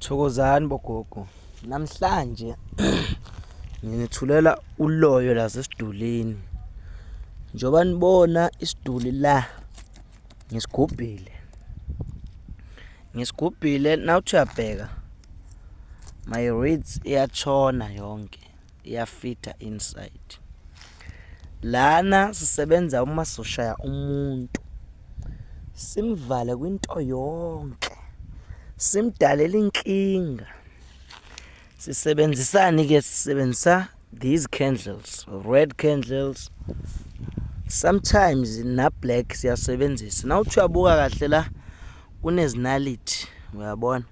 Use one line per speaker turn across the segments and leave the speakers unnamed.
Thokozani bogogo. Namhlanje nginithulela uloyo lasesidulini. Njoba nibona isiduli la ngisigubhile nawuthi uyabheka my roots iyatshona yonke, iyafita inside. Lana sisebenza uma soshaya umuntu, simvale kwinto yonke, simdalela inkinga. Sisebenzisani ke? Sisebenzisa these candles, red candles, sometimes na black siyasebenzisa. Nawuthi uyabuka kahle la kunezinalithi, uyabona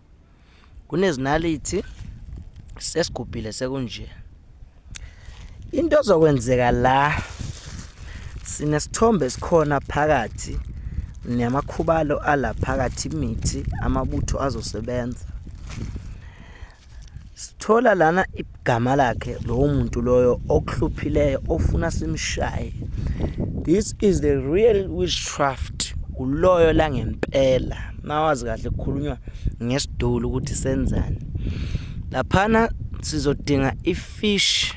kunezinalithi, sesigubhile sekunje. Into ezokwenzeka la, sinesithombe esikhona phakathi namakhubalo ala phakathi, imithi, amabutho azosebenza. Sithola lana igama lakhe lowo muntu loyo okuhluphileyo ofuna simshaye. This is the real witchcraft, uloyo la ngempela. Nawazi kahle kukhulunywa ngesidulu ukuthi senzani. Laphana sizodinga ifish,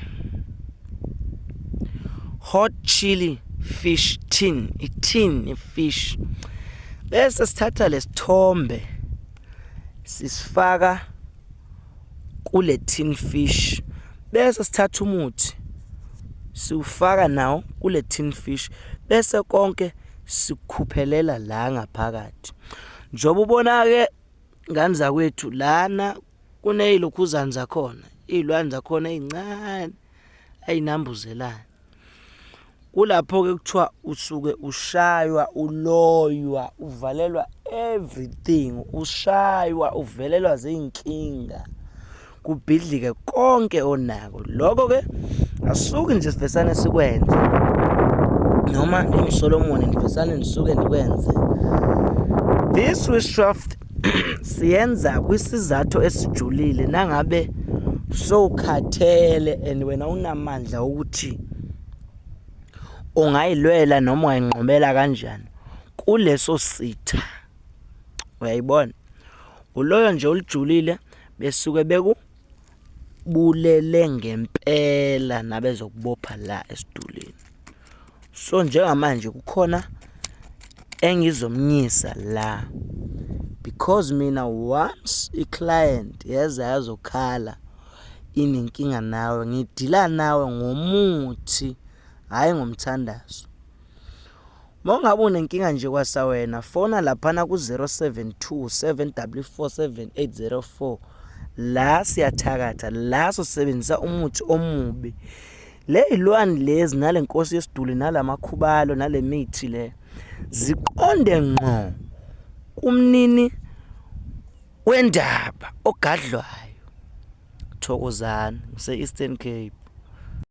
hot chili fish tin, itin ifish. Bese sithatha lesithombe sisifaka kule tin fish, bese sithatha umuthi siwufaka nawo kule tin fish, bese konke sikuphuphelela la ngaphakathi. Njoba ubona ke ngani zakwethu lana kunezilokhuzana zakhona, izilwane zakhona ezincane ayinambuzelayo. Kulapho ke kuthiwa usuke ushaywa, uloywa, uvalelwa everything, ushaywa, uvelelwa zinkinga, kubhidlike konke onako. Lokho ke asuke nje sivesane sikwenze, noma ngiSolomon ndivesane ndisuke ndikwenze. This witchcraft siyenza kwisizathu esijulile. Nangabe sowukhathele and wena unamandla ukuthi ungayilwela noma ungayinqobela kanjani kuleso sitha, uyayibona, uloyo nje ulijulile besuke bekubulele ngempela nabezokubopha la esidulini. So njengamanje kukhona engizomnyisa la, because mina once i-client yazokhala inenkinga nawe, ngidila nawe ngomuthi hayi ngomthandazo. Mongabe unenkinga nje kwasa wena, fona laphana ku 072 744 7804. La siyathakatha, la sisebenzisa umuthi omubi. Le izilwane lezi nale nkosi yesiduli nalamakhubalo nale mithi le ziqonde ngqo kumnini wendaba ogadlwayo. Thokozani, ngise Eastern Cape.